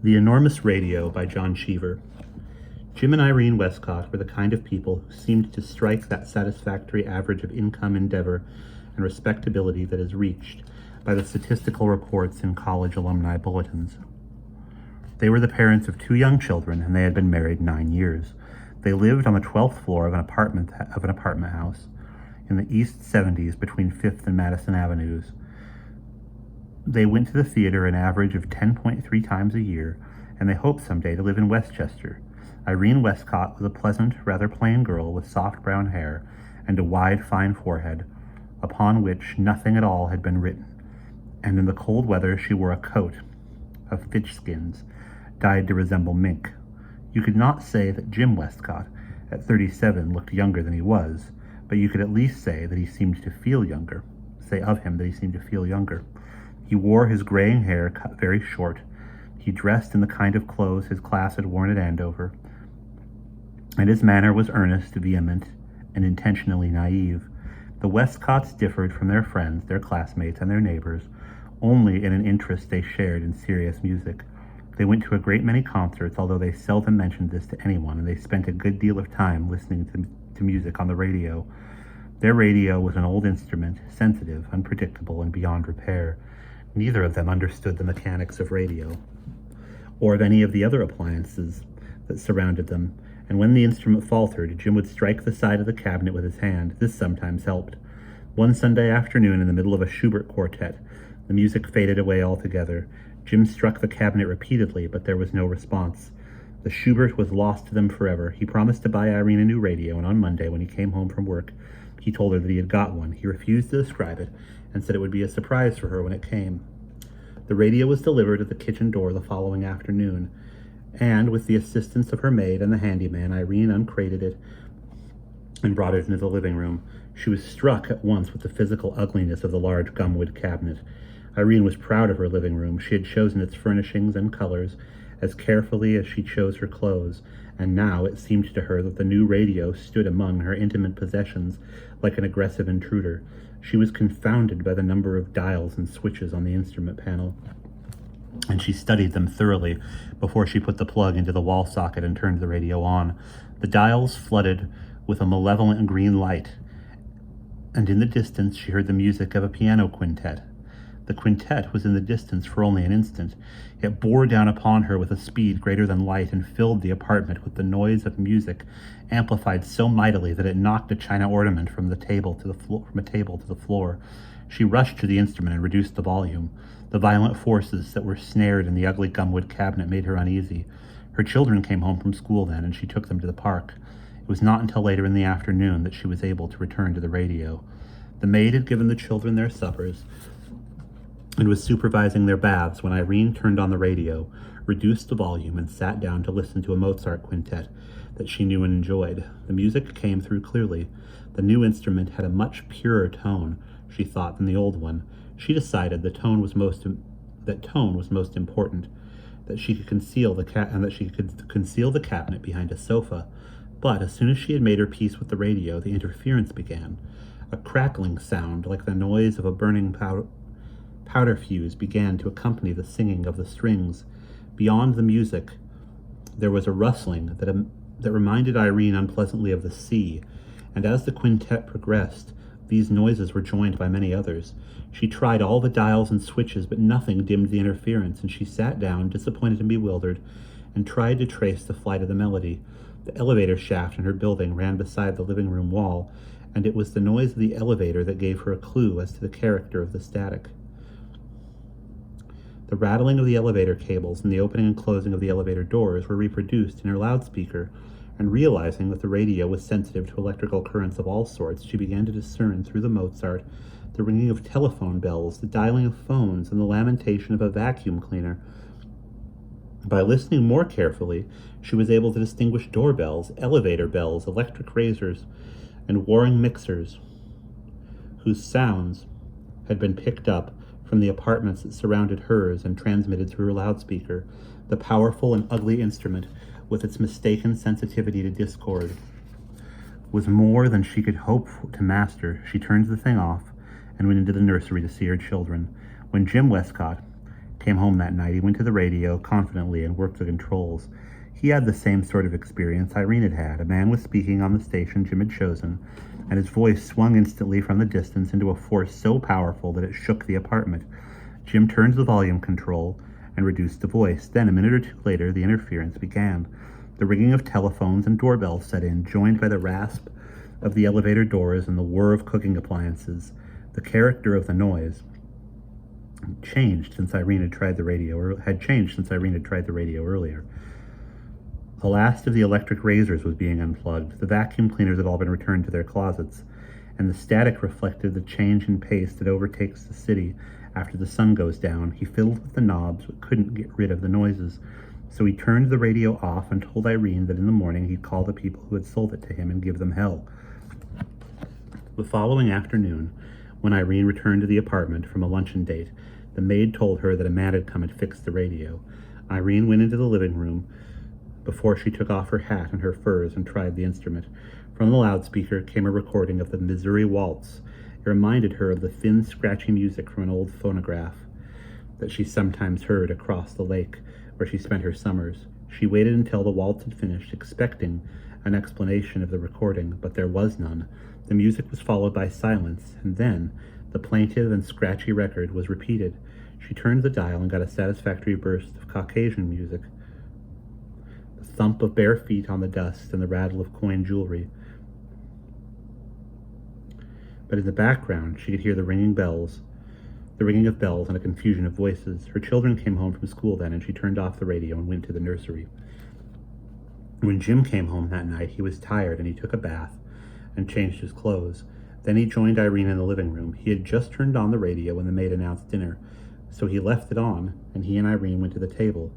The Enormous Radio by John Cheever. Jim and Irene Westcott were the kind of people who seemed to strike that satisfactory average of income, endeavor, and respectability that is reached by the statistical reports in college alumni bulletins. They were the parents of 2 young children, and they had been married 9 years. They lived on the 12th floor of an apartment house in the East 70s between 5th and Madison Avenues. They went to the theater an average of 10.3 times a year, and they hoped someday to live in Westchester. Irene Westcott was a pleasant, rather plain girl with soft brown hair and a wide, fine forehead, upon which nothing at all had been written, and in the cold weather she wore a coat of fish skins, dyed to resemble mink. You could not say that Jim Westcott, at 37, looked younger than he was, but you could at least say that he seemed to feel younger. Say of him that he seemed to feel younger. He wore his graying hair cut very short. He dressed in the kind of clothes his class had worn at Andover, and his manner was earnest, vehement, and intentionally naive. The Westcotts differed from their friends, their classmates, and their neighbors only in an interest they shared in serious music. They went to a great many concerts, although they seldom mentioned this to anyone, and they spent a good deal of time listening to music on the radio. Their radio was an old instrument, sensitive, unpredictable, and beyond repair. Neither of them understood the mechanics of radio, or of any of the other appliances that surrounded them, and when the instrument faltered, Jim would strike the side of the cabinet with his hand. This sometimes helped. One Sunday afternoon, in the middle of a Schubert quartet, the music faded away altogether. Jim struck the cabinet repeatedly, but there was no response. The Schubert was lost to them forever. He promised to buy Irene a new radio, and on Monday, when he came home from work, he told her that he had got one. He refused to describe it, and said it would be a surprise for her when it came. The radio was delivered at the kitchen door the following afternoon, and with the assistance of her maid and the handyman, Irene uncrated it and brought it into the living room. She was struck at once with the physical ugliness of the large gumwood cabinet. Irene was proud of her living room. She had chosen its furnishings and colors as carefully as she chose her clothes, and now it seemed to her that the new radio stood among her intimate possessions like an aggressive intruder. She was confounded by the number of dials and switches on the instrument panel, and she studied them thoroughly before she put the plug into the wall socket and turned the radio on. The dials flooded with a malevolent green light, and in the distance she heard the music of a piano quintet. The quintet was in the distance for only an instant. It bore down upon her with a speed greater than light and filled the apartment with the noise of music, amplified so mightily that it knocked a china ornament from a table to the floor. She rushed to the instrument and reduced the volume. The violent forces that were snared in the ugly gumwood cabinet made her uneasy. Her children came home from school then, and she took them to the park. It was not until later in the afternoon that she was able to return to the radio. The maid had given the children their suppers and was supervising their baths when Irene turned on the radio, reduced the volume, and sat down to listen to a Mozart quintet that she knew and enjoyed. The music came through clearly. The new instrument had a much purer tone, she thought, than the old one. She decided that tone was most important, that she could conceal the cabinet behind a sofa. But as soon as she had made her peace with the radio, the interference began. A crackling sound, like the noise of a burning powder fuse, began to accompany the singing of the strings. Beyond the music, there was a rustling that reminded Irene unpleasantly of the sea, and as the quintet progressed, these noises were joined by many others. She tried all the dials and switches, but nothing dimmed the interference, and she sat down, disappointed and bewildered, and tried to trace the flight of the melody. The elevator shaft in her building ran beside the living room wall, and it was the noise of the elevator that gave her a clue as to the character of the static. The rattling of the elevator cables and the opening and closing of the elevator doors were reproduced in her loudspeaker, and realizing that the radio was sensitive to electrical currents of all sorts, she began to discern through the Mozart the ringing of telephone bells, the dialing of phones, and the lamentation of a vacuum cleaner. By listening more carefully, she was able to distinguish doorbells, elevator bells, electric razors, and warring mixers, whose sounds had been picked up from the apartments that surrounded hers and transmitted through her loudspeaker. The powerful and ugly instrument, with its mistaken sensitivity to discord, was more than she could hope to master. She turned the thing off and went into the nursery to see her children. When Jim Westcott came home that night, he went to the radio confidently and worked the controls. He had the same sort of experience Irene had had. A man was speaking on the station Jim had chosen, and his voice swung instantly from the distance into a force so powerful that it shook the apartment. Jim turned the volume control and reduced the voice. Then, a minute or two later, the interference began. The ringing of telephones and doorbells set in, joined by the rasp of the elevator doors and the whir of cooking appliances. The character of the noise had changed since Irene had tried the radio earlier. The last of the electric razors was being unplugged. The vacuum cleaners had all been returned to their closets, and the static reflected the change in pace that overtakes the city after the sun goes down. He fiddled with the knobs but couldn't get rid of the noises. So he turned the radio off and told Irene that in the morning he'd call the people who had sold it to him and give them hell. The following afternoon, when Irene returned to the apartment from a luncheon date, the maid told her that a man had come and fixed the radio. Irene went into the living room before she took off her hat and her furs and tried the instrument. From the loudspeaker came a recording of the Missouri Waltz. It reminded her of the thin, scratchy music from an old phonograph that she sometimes heard across the lake where she spent her summers. She waited until the waltz had finished, expecting an explanation of the recording, but there was none. The music was followed by silence, and then the plaintive and scratchy record was repeated. She turned the dial and got a satisfactory burst of Caucasian music. The thump of bare feet on the dust and the rattle of coin jewelry. But in the background, she could hear the ringing of bells and a confusion of voices. Her children came home from school then, and she turned off the radio and went to the nursery. When Jim came home that night, he was tired, and he took a bath and changed his clothes. Then he joined Irene in the living room. He had just turned on the radio when the maid announced dinner, so he left it on, and he and Irene went to the table.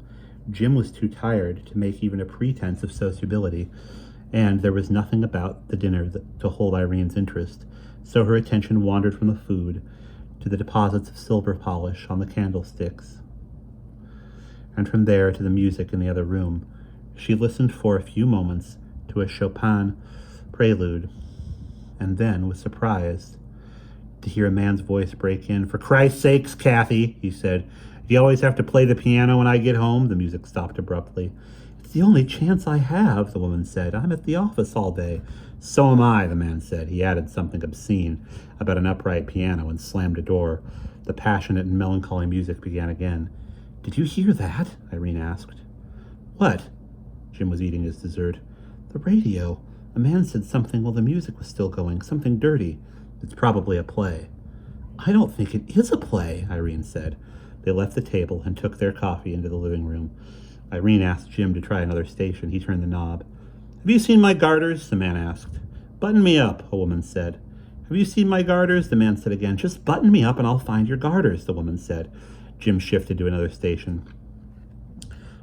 Jim was too tired to make even a pretense of sociability, and there was nothing about the dinner to hold Irene's interest, so her attention wandered from the food to the deposits of silver polish on the candlesticks, and from there to the music in the other room. She listened for a few moments to a Chopin prelude, and then was surprised to hear a man's voice break in. "For Christ's sakes, Kathy," he said, "do you always have to play the piano when I get home?" The music stopped abruptly. "It's the only chance I have," the woman said. "I'm at the office all day." "So am I," the man said. He added something obscene about an upright piano and slammed a door. The passionate and melancholy music began again. "Did you hear that?" Irene asked. "What?" Jim was eating his dessert. "The radio. A man said something while the music was still going, something dirty. It's probably a play." "I don't think it is a play," Irene said. They left the table and took their coffee into the living room. Irene asked Jim to try another station. He turned the knob. "Have you seen my garters?" the man asked. "Button me up," a woman said. "Have you seen my garters?" the man said again. "Just button me up and I'll find your garters," the woman said. Jim shifted to another station.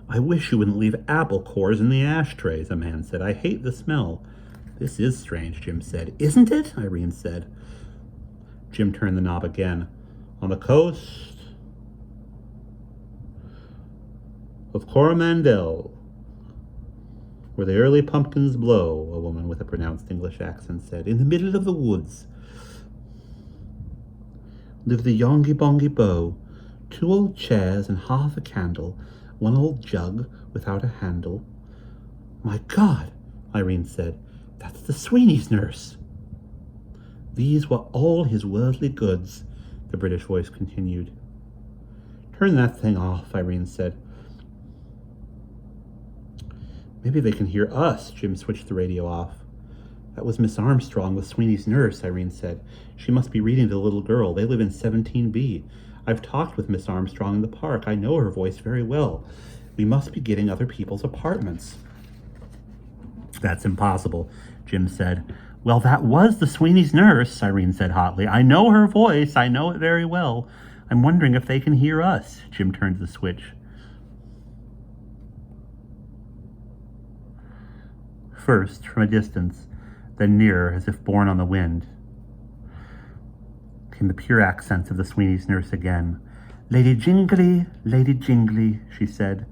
"I wish you wouldn't leave apple cores in the ashtrays," a man said. "I hate the smell." "This is strange," Jim said. "Isn't it?" Irene said. Jim turned the knob again. "On the coast of Coromandel, where the early pumpkins blow," a woman with a pronounced English accent said. "In the middle of the woods live the Yongy Bongy Bow, 2 old chairs and half a candle, 1 old jug without a handle." "My God," Irene said, "that's the Sweeney's nurse." "These were all his worldly goods," the British voice continued. "Turn that thing off," Irene said. "Maybe they can hear us." Jim switched the radio off. "That was Miss Armstrong with Sweeney's nurse," Irene said. "She must be reading to the little girl. They live in 17B. I've talked with Miss Armstrong in the park. I know her voice very well. We must be getting other people's apartments." "That's impossible," Jim said. "Well, that was the Sweeney's nurse," Irene said hotly. "I know her voice. I know it very well. I'm wondering if they can hear us." Jim turned the switch. First, from a distance, then nearer, as if borne on the wind, came the pure accents of the Sweeney's nurse again. Lady Jingly," she said,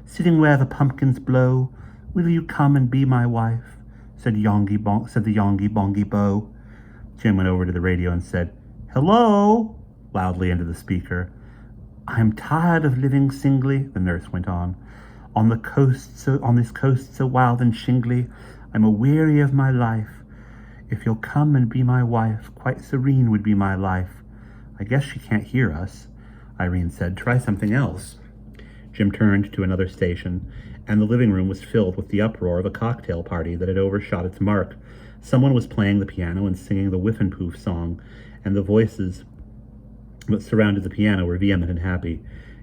"sitting where the pumpkins blow, will you come and be my wife?" said the Yongy Bongy Bow. Jim went over to the radio and said, "Hello," loudly into the speaker. I'm tired of living singly, the nurse went on. On this coast so wild and shingly, I'm a-weary of my life. If you'll come and be my wife, quite serene would be my life. I guess she can't hear us, Irene said. Try something else. Jim turned to another station, and the living room was filled with the uproar of a cocktail party that had overshot its mark. Someone was playing the piano and singing the Whiff and Poof song, and the voices that surrounded the piano were vehement and happy.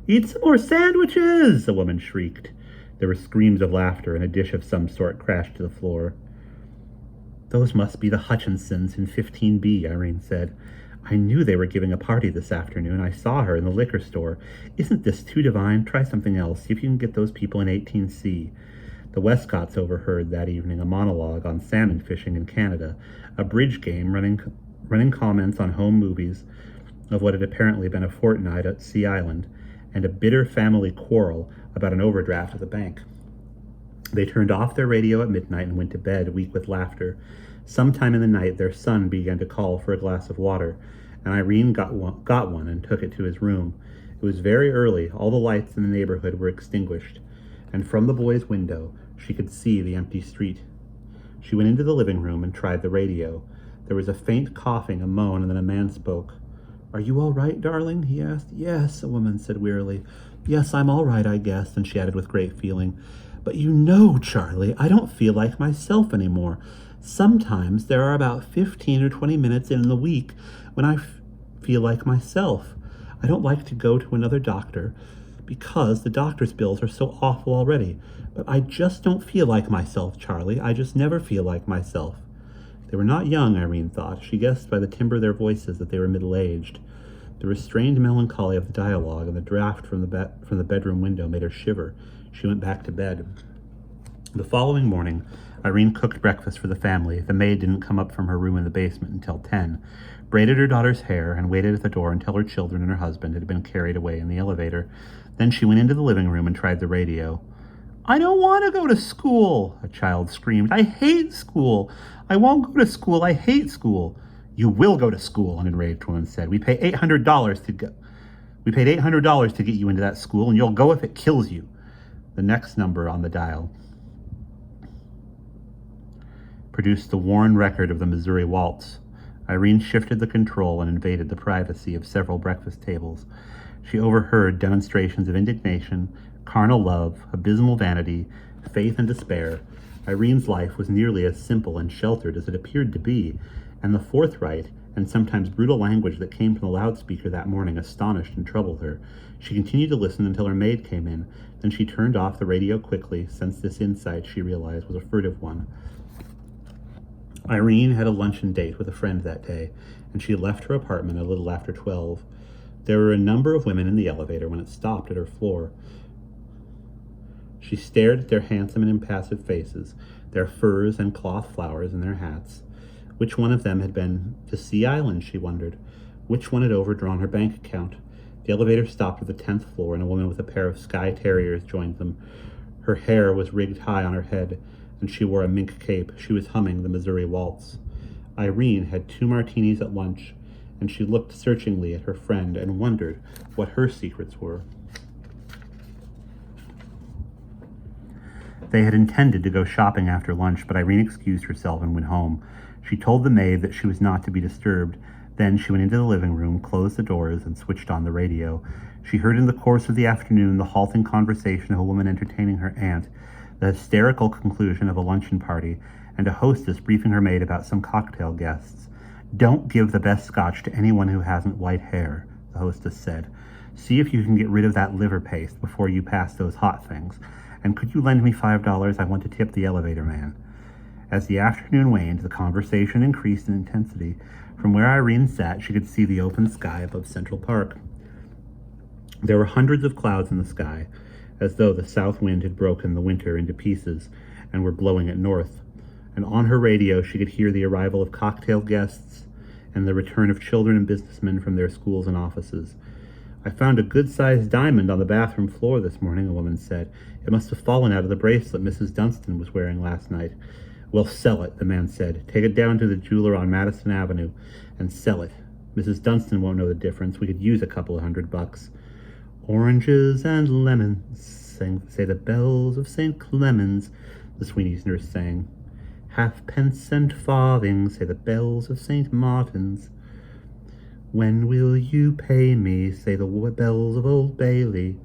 Eat some more sandwiches, a woman shrieked. There were screams of laughter, and a dish of some sort crashed to the floor. Those must be the Hutchinsons in 15B, Irene said. I knew they were giving a party this afternoon. I saw her in the liquor store. Isn't this too divine? Try something else. See if you can get those people in 18C. The Westcotts overheard that evening a monologue on salmon fishing in Canada, a bridge game running comments on home movies of what had apparently been a fortnight at Sea Island, and a bitter family quarrel about an overdraft at the bank. They turned off their radio at midnight and went to bed, weak with laughter. Sometime in the night, their son began to call for a glass of water, and Irene got one and took it to his room. It was very early. All the lights in the neighborhood were extinguished, and from the boy's window, she could see the empty street. She went into the living room and tried the radio. There was a faint coughing, a moan, and then a man spoke. Are you all right, darling? He asked. Yes, a woman said wearily. Yes, I'm all right, I guess, and she added with great feeling. But you know, Charlie, I don't feel like myself anymore. Sometimes there are about 15 or 20 minutes in the week when I feel like myself. I don't like to go to another doctor because the doctor's bills are so awful already. But I just don't feel like myself, Charlie. I just never feel like myself. They were not young, Irene thought. She guessed by the timbre of their voices that they were middle-aged. The restrained melancholy of the dialogue and the draft from the bedroom window made her shiver. She went back to bed. The following morning, Irene cooked breakfast for the family. The maid didn't come up from her room in the basement until 10, braided her daughter's hair, and waited at the door until her children and her husband had been carried away in the elevator. Then she went into the living room and tried the radio. I don't want to go to school, a child screamed. I hate school. I won't go to school. I hate school. You will go to school, an enraged woman said. We paid $800 to get you into that school, and you'll go if it kills you. The next number on the dial produced the worn record of the Missouri Waltz. Irene shifted the control and invaded the privacy of several breakfast tables. She overheard demonstrations of indignation, carnal love, abysmal vanity, faith and despair. Irene's life was nearly as simple and sheltered as it appeared to be, and the forthright and sometimes brutal language that came from the loudspeaker that morning astonished and troubled her. She continued to listen until her maid came in. Then she turned off the radio quickly, since this insight, she realized, was a furtive one. Irene had a luncheon date with a friend that day, and she left her apartment a little after 12. There were a number of women in the elevator when it stopped at her floor. She stared at their handsome and impassive faces, their furs and cloth flowers in their hats. Which one of them had been to Sea Island, she wondered. Which one had overdrawn her bank account? The elevator stopped at the 10th floor, and a woman with a pair of Skye Terriers joined them. Her hair was rigged high on her head, and she wore a mink cape. She was humming the Missouri Waltz. Irene had 2 martinis at lunch, and she looked searchingly at her friend and wondered what her secrets were. They had intended to go shopping after lunch, but Irene excused herself and went home. She told the maid that she was not to be disturbed. Then she went into the living room, closed the doors, and switched on the radio. She heard in the course of the afternoon the halting conversation of a woman entertaining her aunt, the hysterical conclusion of a luncheon party, and a hostess briefing her maid about some cocktail guests. Don't give the best scotch to anyone who hasn't white hair, the hostess said. See if you can get rid of that liver paste before you pass those hot things. And could you lend me $5? I want to tip the elevator man. As the afternoon waned, the conversation increased in intensity. From where Irene sat, she could see the open sky above Central Park. There were hundreds of clouds in the sky, as though the south wind had broken the winter into pieces and were blowing it north. And on her radio, she could hear the arrival of cocktail guests and the return of children and businessmen from their schools and offices. I found a good-sized diamond on the bathroom floor this morning, a woman said. It must have fallen out of the bracelet Mrs. Dunstan was wearing last night. Well, sell it, the man said. Take it down to the jeweler on Madison Avenue and sell it. Mrs. Dunstan won't know the difference. We could use a couple of $100. Oranges and lemons, say the bells of St. Clement's, the Sweeney's nurse sang. Halfpence and farthings, say the bells of St. Martin's. When will you pay me, say the bells of Old Bailey.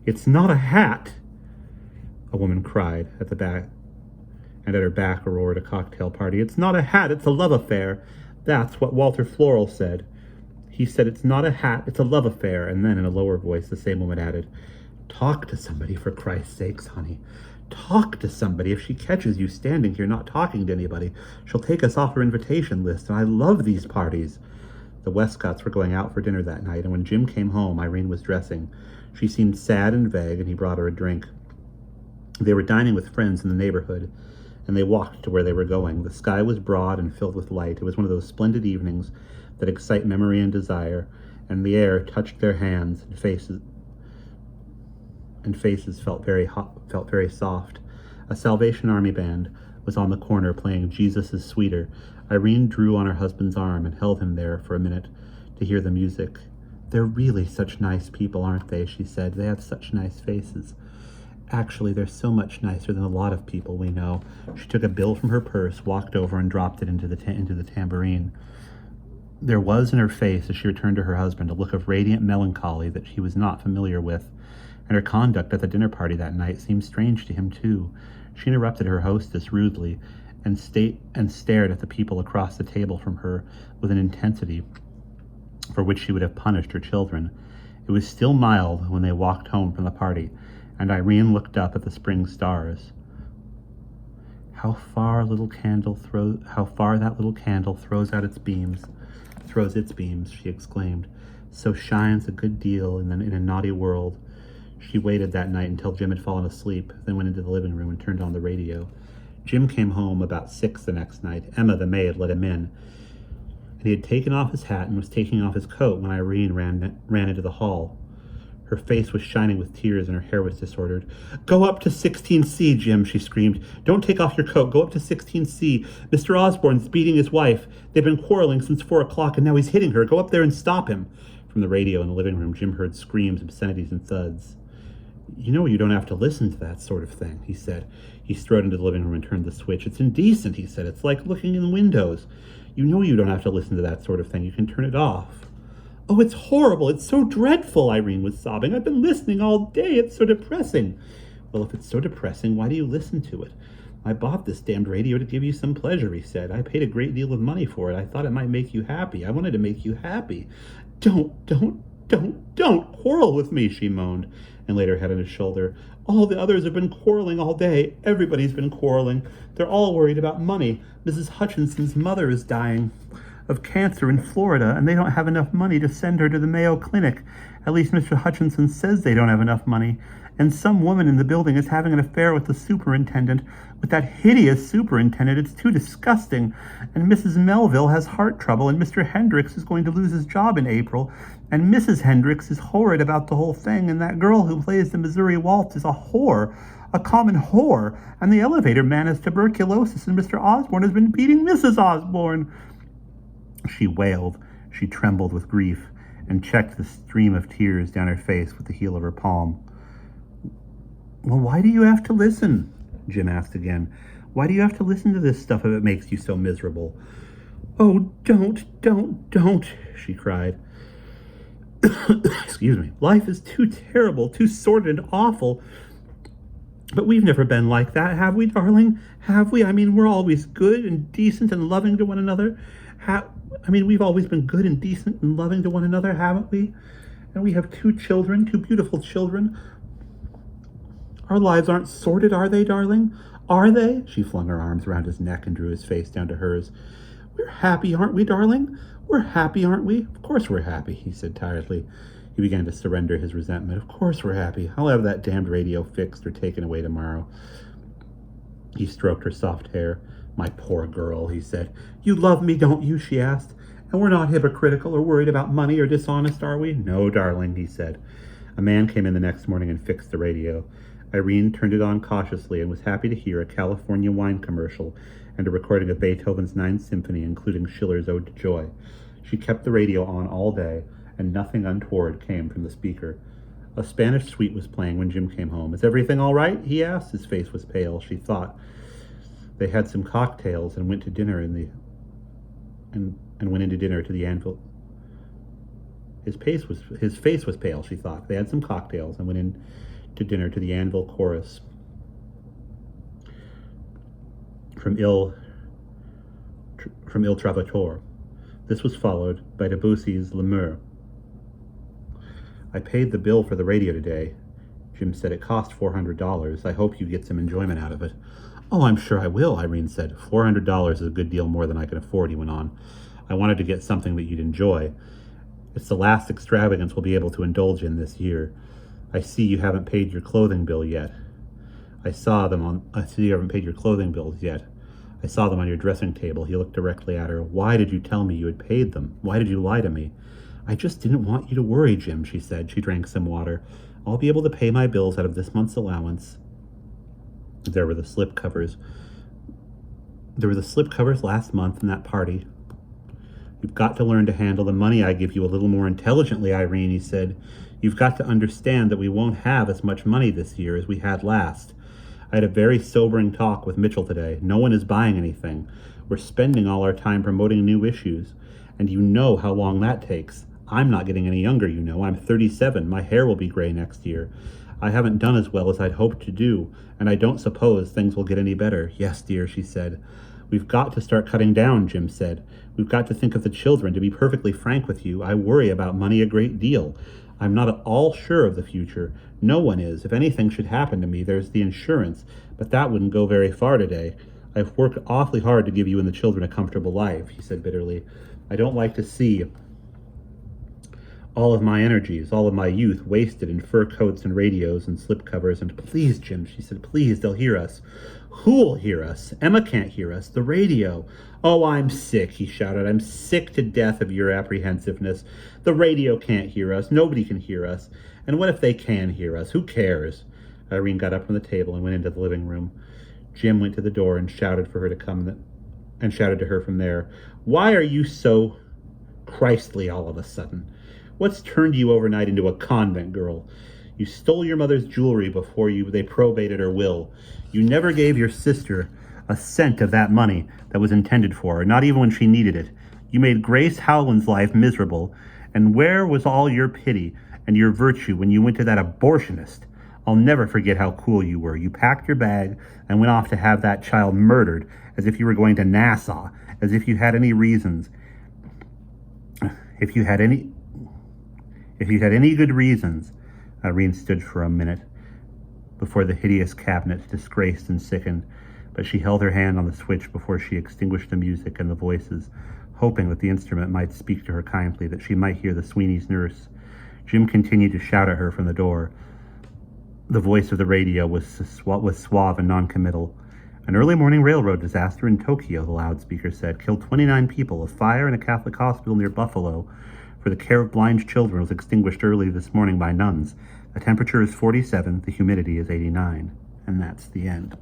It's not a hat, a woman cried at the back, and at her back roared a cocktail party. It's not a hat, it's a love affair. That's what Walter Floral said. He said it's not a hat, it's a love affair. And then in a lower voice, the same woman added, talk to somebody, for Christ's sakes, honey. Talk to somebody. If she catches you standing here not talking to anybody, she'll take us off her invitation list, and I love these parties. The Westcotts were going out for dinner that night, and when Jim came home, Irene was dressing. She seemed sad and vague, and he brought her a drink. They were dining with friends in the neighborhood, and they walked to where they were going. The sky was broad and filled with light. It was one of those splendid evenings that excite memory and desire, and the air touched their hands, and faces felt very hot, felt very soft. A Salvation Army band was on the corner playing Jesus is Sweeter. Irene drew on her husband's arm and held him there for a minute to hear the music. They're really such nice people, aren't they? She said. They have such nice faces. Actually, they're so much nicer than a lot of people we know. She took a bill from her purse, walked over, and dropped it into the tambourine. There was in her face, as she returned to her husband, a look of radiant melancholy that she was not familiar with, and her conduct at the dinner party that night seemed strange to him, too. She interrupted her hostess rudely and stared at the people across the table from her with an intensity for which she would have punished her children. It was still mild when they walked home from the party, and Irene looked up at the spring stars. How far that little candle throws its beams, she exclaimed. So shines a good deal in a naughty world. She waited that night until Jim had fallen asleep, then went into the living room and turned on the radio. Jim came home about 6 the next night. Emma, the maid, let him in, and he had taken off his hat and was taking off his coat when Irene ran into the hall. Her face was shining with tears and her hair was disordered. Go up to 16C, Jim, she screamed. Don't take off your coat. Go up to 16C. Mr. Osborne's beating his wife. They've been quarreling since 4 o'clock, and now he's hitting her. Go up there and stop him. From the radio in the living room, Jim heard screams, obscenities, and thuds. You know you don't have to listen to that sort of thing, he said. He strode into the living room and turned the switch. It's indecent, he said. It's like looking in the windows. You know you don't have to listen to that sort of thing. You can turn it off. Oh, it's horrible. It's so dreadful, Irene was sobbing. I've been listening all day. It's so depressing. Well, if it's so depressing, why do you listen to it? I bought this damned radio to give you some pleasure, he said. I paid a great deal of money for it. I thought it might make you happy. I wanted to make you happy. Don't quarrel with me, she moaned, and laid her head on his shoulder. All the others have been quarreling all day. Everybody's been quarreling. They're all worried about money. Mrs. Hutchinson's mother is dying of cancer in Florida, and they don't have enough money to send her to the Mayo Clinic. At least Mr. Hutchinson says they don't have enough money. And some woman in the building is having an affair with the superintendent, with that hideous superintendent. It's too disgusting. And Mrs. Melville has heart trouble, and Mr. Hendricks is going to lose his job in April. And Mrs. Hendricks is horrid about the whole thing, and that girl who plays the Missouri Waltz is a whore, a common whore. And the elevator man has tuberculosis, and Mr. Osborne has been beating Mrs. Osborne. She wailed. She trembled with grief and checked the stream of tears down her face with the heel of her palm. Well, why do you have to listen? Jim asked again. Why do you have to listen to this stuff if it makes you so miserable? Oh, don't, she cried. Excuse me. Life is too terrible, too sordid and awful. But we've never been like that, have we, darling? Have we? I mean, we're always good and decent and loving to one another. We've always been good and decent and loving to one another, haven't we? And we have 2 children, 2 beautiful children. Our lives aren't sordid, are they, darling? Are they? She flung her arms around his neck and drew his face down to hers. We're happy, aren't we, darling? We're happy, aren't we? Of course we're happy, he said tiredly. He began to surrender his resentment. Of course we're happy. I'll have that damned radio fixed or taken away tomorrow. He stroked her soft hair. My poor girl, he said. You love me, don't you? She asked. And we're not hypocritical or worried about money or dishonest, are we? No, darling, he said. A man came in the next morning and fixed the radio. Irene turned it on cautiously and was happy to hear a California wine commercial and a recording of Beethoven's Ninth Symphony, including Schiller's Ode to Joy. She kept the radio on all day and nothing untoward came from the speaker. A Spanish suite was playing when Jim came home. "Is everything all right?" he asked. His face was pale. She thought. They had some cocktails and went to dinner and went into dinner to the Anvil. His face was pale, she thought. They had some cocktails and went in to dinner to the Anvil chorus from Il Trovatore. This was followed by Debussy's L'Amour. "I paid the bill for the radio today." Jim said, "It cost $400. I hope you get some enjoyment out of it." "Oh, I'm sure I will," Irene said. $400 is a good deal more than I can afford," he went on. "I wanted to get something that you'd enjoy. It's the last extravagance we'll be able to indulge in this year. I see you haven't paid your clothing bill yet. I see you haven't paid your clothing bills yet. I saw them on your dressing table." He looked directly at her. "Why did you tell me you had paid them? Why did you lie to me?" "I just didn't want you to worry, Jim," she said. She drank some water. "I'll be able to pay my bills out of this month's allowance." There were the slip covers last month in that party. "You've got to learn to handle the money I give you a little more intelligently, Irene," he said. "You've got to understand that we won't have as much money this year as we had last. I had a very sobering talk with Mitchell today. No one is buying anything. We're spending all our time promoting new issues, and you know how long that takes. I'm not getting any younger, you know. I'm 37. My hair will be gray next year. I haven't done as well as I'd hoped to do, and I don't suppose things will get any better." "Yes, dear," she said. "We've got to start cutting down," Jim said. "We've got to think of the children. To be perfectly frank with you, I worry about money a great deal. I'm not at all sure of the future. No one is. If anything should happen to me, there's the insurance, but that wouldn't go very far today. I've worked awfully hard to give you and the children a comfortable life," he said bitterly. "I don't like to see all of my energies, all of my youth wasted in fur coats and radios and slipcovers. And please, Jim," she said, "please, they'll hear us." "Who'll hear us? Emma can't hear us. The radio." "Oh, I'm sick," he shouted. "I'm sick to death of your apprehensiveness. The radio can't hear us. Nobody can hear us. And what if they can hear us? Who cares?" Irene got up from the table and went into the living room. Jim went to the door and shouted for her to come and shouted to her from there, "Why are you so Christly all of a sudden? What's turned you overnight into a convent girl? You stole your mother's jewelry before they probated her will. You never gave your sister a cent of that money that was intended for her, not even when she needed it. You made Grace Howland's life miserable. And where was all your pity and your virtue when you went to that abortionist? I'll never forget how cool you were. You packed your bag and went off to have that child murdered, as if you were going to Nassau, as if you had any reasons. If you had any good reasons." Irene stood for a minute before the hideous cabinet, disgraced and sickened, but she held her hand on the switch before she extinguished the music and the voices, hoping that the instrument might speak to her kindly, that she might hear the Sweeney's nurse. Jim continued to shout at her from the door. The voice of the radio was suave and noncommittal. "An early morning railroad disaster in Tokyo," the loudspeaker said, "killed 29 people. A fire in a Catholic hospital near Buffalo for the care of blind children was extinguished early this morning by nuns. The temperature is 47, the humidity is 89. And that's the end.